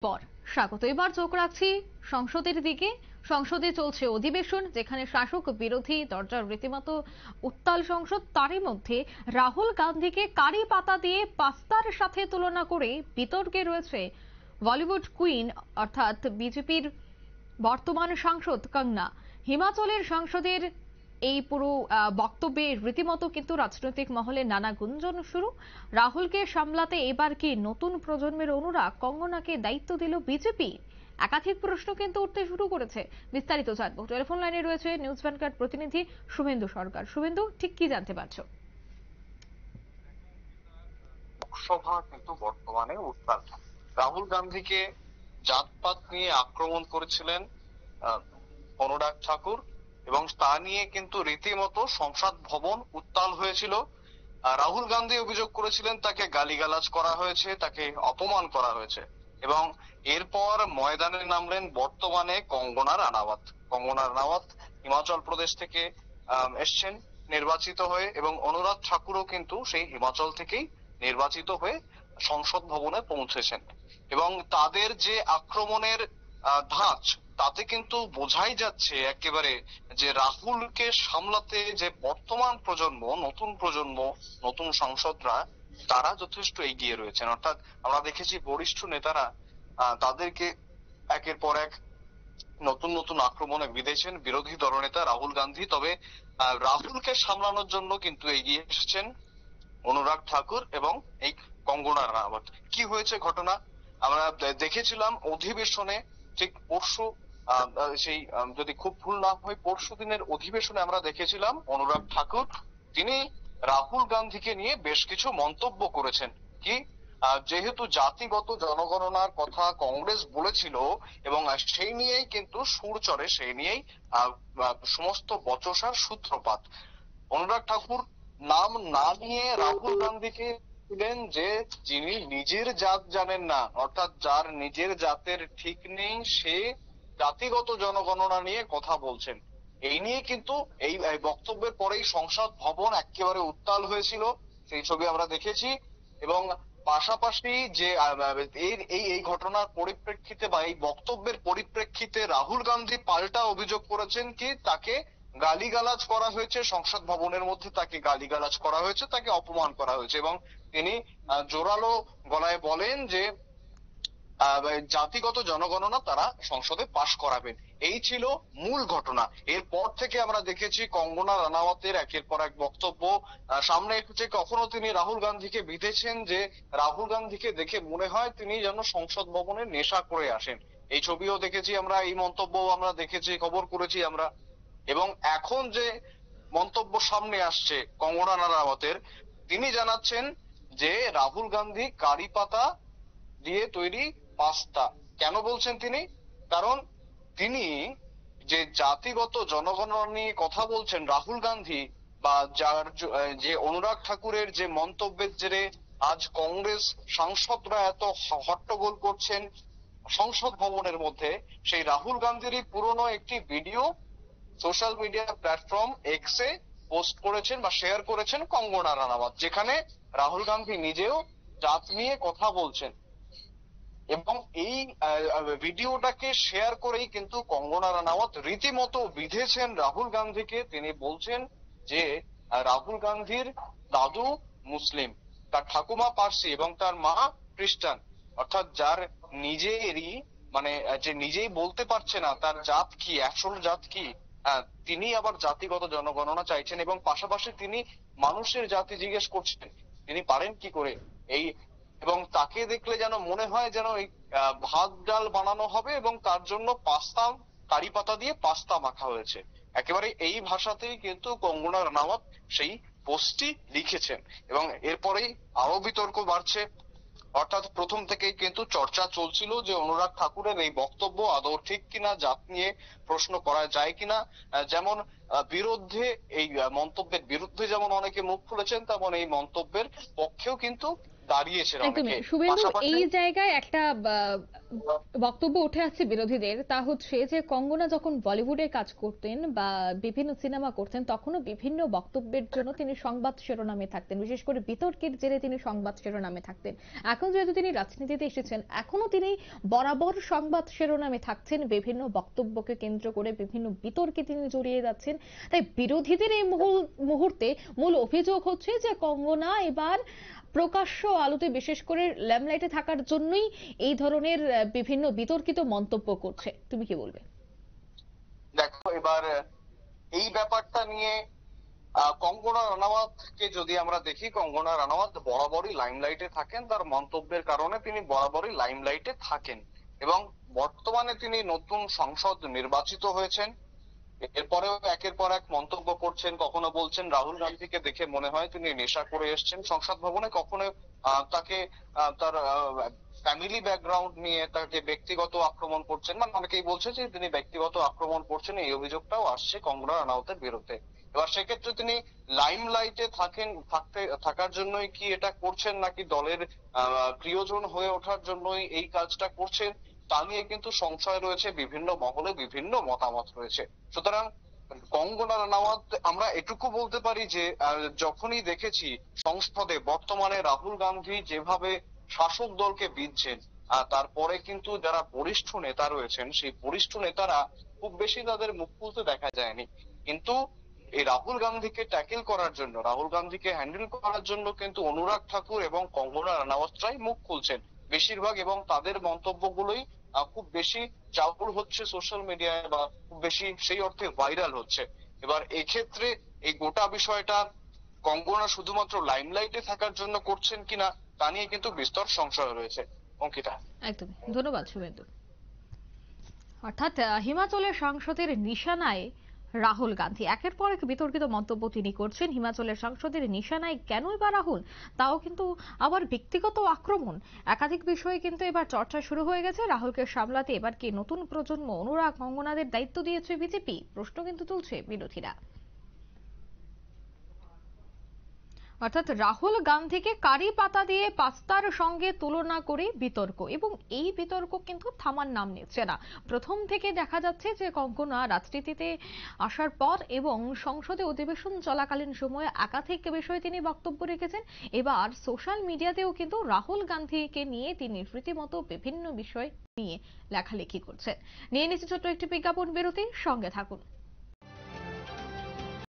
পর স্বাগত। এবার চোখ রাখছি সংসদের দিকে। সংসদে চলছে অধিবেশন, যেখানে শাসক বিরোধী দরজার রীতিমতো উত্তাল সংসদ। তারই মধ্যে রাহুল গান্ধীকে কারি পাতা দিয়ে পাস্তার সাথে তুলনা করে বিতর্কে রয়েছে বলিউড কুইন অর্থাৎ বিজেপির বর্তমান সাংসদ কঙ্গনা। হিমাচলের সংসদের এই পুরো বক্তব্যে রীতিমতো কিন্তু রাজনৈতিক মহলে নানা গুঞ্জন শুরু। রাহুলকে সামলাতে এবার কি নতুন প্রজন্মের অনুরাগ কঙ্গনাকে দায়িত্ব দিল বিজেপি? একাধিক প্রশ্ন কিন্তু উঠতে শুরু করেছে। বিস্তারিত জানবো। টেলিফোন লাইনে রয়েছে নিউজ ভ্যানগার্ড প্রতিনিধি শুভেন্দু সরকার। শুভেন্দু, ঠিক কি জানতে পারছো? লোকসভা কিন্তু বর্তমানে উত্তাল। রাহুল গান্ধীকে জাতপাত নিয়ে আক্রমণ করেছিলেন অনুরাগ ঠাকুর, এবং তা নিয়ে কিন্তু রীতিমতো সংসদ ভবন উত্তাল হয়েছিল। রাহুল গান্ধী অভিযোগ করেছিলেন তাকে গালিগালাজ করা হয়েছে, তাকে অপমান করা হয়েছে, এবং এরপর ময়দানে নামলেন বর্তমানে কঙ্গনা রানাওয়াত। কঙ্গনা রানাওয়াত হিমাচল প্রদেশ থেকে এসছেন নির্বাচিত হয়ে, এবং অনুরাগ ঠাকুরও কিন্তু সেই হিমাচল থেকেই নির্বাচিত হয়ে সংসদ ভবনে পৌঁছেছেন। এবং তাদের যে আক্রমণের ধাঁচ, তাতে কিন্তু বোঝাই যাচ্ছে একেবারে যে রাহুলকে সামলাতে যে বর্তমান প্রজন্ম, নতুন প্রজন্ম, নতুন সাংসদরা, তারা যথেষ্ট এগিয়ে রয়েছেন। অর্থাৎ আমরা দেখেছি বরিষ্ঠ নেতারা তাদেরকে একের পর এক নতুন নতুন আক্রমণে বিঁধেছেন বিরোধী দলনেতা রাহুল গান্ধী। তবে রাহুলকে সামলানোর জন্য কিন্তু এগিয়ে এসেছেন অনুরাগ ঠাকুর এবং এই কঙ্গনা রানাওয়াত। কি হয়েছে ঘটনা আমরা দেখেছিলাম অধিবেশনে, ঠিক পরশু, সেই যদি খুব ভুল না হয় পরশু দিনের অধিবেশনে আমরা দেখেছিলাম অনুরাগ ঠাকুর তিনি রাহুল গান্ধীকে নিয়ে বেশ কিছু মন্তব্য করেছেন। কি, যেহেতু জাতিগত জনগণনার কথা কংগ্রেস বলেছিল, এবং সেই নিয়েই কিন্তু সুর চড়ে, সেই নিয়েই সমস্ত বচসার সূত্রপাত। অনুরাগ ঠাকুর নাম না নিয়ে রাহুল গান্ধীকে ছিলেন যে যিনি নিজের জাত জানেন না, অর্থাৎ যার নিজের জাতের ঠিক নেই, সে জাতিগত জনগণনা নিয়ে কথা বলছেন। এই নিয়ে কিন্তু এই বক্তব্যের পরেই সংসদ ভবন একেবারে উত্তাল হয়েছিল, সেই ছবি আমরা দেখেছি। এবং পাশাপাশি যে এই এই ঘটনার পরিপ্রেক্ষিতে বা এই বক্তব্যের পরিপ্রেক্ষিতে রাহুল গান্ধী পাল্টা অভিযোগ করেছেন কি তাকে গালিগালাজ করা হয়েছে, সংসদ ভবনের মধ্যে তাকে গালিগালাজ করা হয়েছে, তাকে অপমান করা হয়েছে। এবং তিনি জোরালো গলায় বলেন যে জাতিগত জনগণনা তারা সংসদে পাশ করাবেন। এই ছিল মূল ঘটনা। এরপর থেকে আমরা দেখেছি কঙ্গনা রানাওয়াতের একের পর এক বক্তব্য সামনে এসেছে। কখনো তিনি রাহুল গান্ধীকে বিঁধেছেন যে রাহুল গান্ধীকে দেখে মনে হয় তিনি যেন সংসদ ভবনে নেশা করে আসেন। এই ছবিও দেখেছি আমরা, এই মন্তব্য আমরা দেখেছি, খবর করেছি আমরা। এবং এখন যে মন্তব্য সামনে আসছে কঙ্গনা রানাওয়াতের, তিনি জানাচ্ছেন যে রাহুল গান্ধী কারি পাতা দিয়ে তৈরি পাস্তা। কেন বলছেন তিনি? কারণ তিনি যে জাতিগত জনগণনা নিয়ে কথা বলছেন রাহুল গান্ধী, বা যার যে অনুরাগ ঠাকুরের যে মন্তব্যের জেরে আজ কংগ্রেস সাংসদরা এত হট্টগোল করছেন সংসদ ভবনের মধ্যে, সেই রাহুল গান্ধীরই পুরনো একটি ভিডিও সোশ্যাল মিডিয়া প্ল্যাটফর্ম এক্সে পোস্ট করেছেন বা শেয়ার করেছেন কঙ্গনা রানাওয়াত, যেখানে রাহুল গান্ধী নিজেও জাত নিয়ে কথা বলছেন। এবং এই ভিডিওটাকে শেয়ার করেই কিন্তু কঙ্গনা রানাওয়াত রীতিমতো বিঁধেছেন রাহুল গান্ধীকে। তিনি বলছেন যে রাহুল গান্ধীর দাদু মুসলিম, তার ঠাকুমা পার্সি এবং তার মা খ্রিস্টান। অর্থাৎ যার নিজেরই মানে যে নিজেই বলতে পারছে না তার জাত কি, আসল জাত কি, তিনি আবার জাতিগত জনগণনা চাইছেন। এবং পাশাপাশি তিনি মানুষের জাতি জিজ্ঞেস করছেন তিনি পারেন কি করে এই। এবং তাকে দেখলে যেন মনে হয় যেন এই ভাত ডাল বানানো হবে এবং তার জন্য পাস্তা, কারি পাতা দিয়ে পাস্তা মাখা হয়েছে। একেবারে এই ভাষাতেই কিন্তু কঙ্গনা রানাওয়াত সেই পোস্টটি লিখেছেন। এবং এরপরেই আরো বিতর্ক বাড়ছে। অর্থাৎ প্রথম থেকেই কিন্তু চর্চা চলছিল যে অনুরাগ ঠাকুরের এই বক্তব্য আদৌ ঠিক কিনা, জাত নিয়ে প্রশ্ন করা যায় কিনা। যেমন বিরুদ্ধে এই মন্তব্যের বিরুদ্ধে যেমন অনেকে মুখ খুলেছেন, তেমন এই মন্তব্যের পক্ষেও কিন্তু দাঁড়িয়েছেন একদমই অনেকে। শুভেন্দু, পাশাপাশি এই জায়গায় একটা বক্তব্য উঠে আসছে বিরোধীদের, তা হচ্ছে যে কঙ্গনা যখন বলিউডে কাজ করতেন বা বিভিন্ন সিনেমা করতেন তখনও বিভিন্ন বক্তব্যের জন্য তিনি সংবাদ শিরোনামে থাকতেন, বিশেষ করে বিতর্কের জেরে তিনি সংবাদ শিরোনামে থাকতেন। এখন যেহেতু তিনি রাজনীতিতে এসেছেন, এখনো তিনি বরাবর সংবাদ শিরোনামে থাকছেন, বিভিন্ন বক্তব্যকে কেন্দ্র করে বিভিন্ন বিতর্কে তিনি জড়িয়ে যাচ্ছেন। তাই বিরোধীদের এই মুহূর্তে মূল অভিযোগ হচ্ছে যে কঙ্গনা এবার প্রকাশ্য আলোতে, বিশেষ করে ল্যামলাইটে থাকার জন্যই এই ধরনের বিভিন্ন বিতর্কিত মন্তব্য করছে। তুমি কি বলবে? দেখো, এবার এই ব্যাপারটা নিয়ে কঙ্গনা রানাওয়াতকে যদি আমরা দেখি, কঙ্গনা রানাওয়াত বরাবরই লাইমলাইটে থাকেন, তার মন্তব্যের কারণে তিনি বরাবরই লাইমলাইটে থাকেন। এবং বর্তমানে তিনি নতুন সংসদ নির্বাচিত হয়েছেন, এরপরেও একের পর এক মন্তব্য করছেন। কখনো বলছেন রাহুল গান্ধীকে দেখে মনে হয় তিনি নেশা করে এসেছেন সংসদ ভবনে, কখনো তাকে তার ফ্যামিলি ব্যাকগ্রাউন্ড নিয়ে তাকে ব্যক্তিগত আক্রমণ করছেন, মানে অনেকেই বলছে যে তিনি ব্যক্তিগত আক্রমণ করছেন, এই অভিযোগটাও আসছে কঙ্গনা রানাউতের বিরুদ্ধে। এবার সেক্ষেত্রে তিনি লাইমলাইটে থাকার জন্যই কি এটা করছেন, নাকি দলের প্রিয়জন হয়ে ওঠার জন্যই এই কাজটা করছেন, তা নিয়ে কিন্তু সংশয় রয়েছে, বিভিন্ন মহলে বিভিন্ন মতামত রয়েছে। সুতরাং কঙ্গনা রানাওয়াত, আমরা এটুকু বলতে পারি যে যখনই দেখেছি সংসদে বর্তমানে রাহুল গান্ধী যেভাবে শাসক দলকে বিঁধছেন, তারপরে কিন্তু যারা বরিষ্ঠ নেতা রয়েছেন সেই বরিষ্ঠ নেতারা খুব বেশি তাদের মুখ খুলতে দেখা যায়নি। কিন্তু এই রাহুল গান্ধীকে ট্যাকেল করার জন্য, রাহুল গান্ধীকে হ্যান্ডেল করার জন্য কিন্তু অনুরাগ ঠাকুর এবং কঙ্গনা রানাওয়াতরাই মুখ খুলছেন বেশিরভাগ, এবং তাদের মন্তব্যগুলোই খুব বেশি চাউর হচ্ছে সোশ্যাল মিডিয়ায়, বা খুব বেশি সেই অর্থে ভাইরাল হচ্ছে। এবার এক্ষেত্রে এই গোটা বিষয়টা কঙ্গনা শুধুমাত্র লাইমলাইটে থাকার জন্য করছেন কিনা তা নিয়ে কিন্তু বিস্তর সংশয় রয়েছে। অঙ্কিতা। একদমই, ধন্যবাদ শুভেন্দু। অর্থাৎ হিমাচলের সাংসদের নিশানায় রাহুল গান্ধী, একের পর এক বিতর্কিত মন্তব্য তিনি করছেন। হিমাচলের সাংসদের নিশানায় কেনই বা রাহুল, তাও কিন্তু আবার ব্যক্তিগত আক্রমণ, একাধিক বিষয়ে কিন্তু এবার চর্চা শুরু হয়ে গেছে। রাহুলকে সামলাতে এবার কি নতুন প্রজন্ম অনুরাগ কঙ্গনাদের দায়িত্ব দিয়েছে বিজেপি, প্রশ্ন কিন্তু তুলছে বিরোধীরা। অর্থাৎ রাহুল গান্ধীকে কারি পাতা দিয়ে পাস্তার সঙ্গে তুলনা করে বিতর্ক, এবং এই বিতর্ক কিন্তু থামার নাম নিচ্ছে না। প্রথম থেকে দেখা যাচ্ছে যে কঙ্গনা রাজনীতিতে আসার পর এবং সংসদে অধিবেশন চলাকালীন সময়ে একাধিক বিষয়ে তিনি বক্তব্য রেখেছেন। এবার সোশ্যাল মিডিয়াতেও কিন্তু রাহুল গান্ধীকে নিয়ে তিনি রীতিমতো বিভিন্ন বিষয় নিয়ে লেখালেখি করছেন। নিয়ে নিচ্ছে ছোট্ট একটি বিজ্ঞাপন বিরতি, সঙ্গে থাকুন।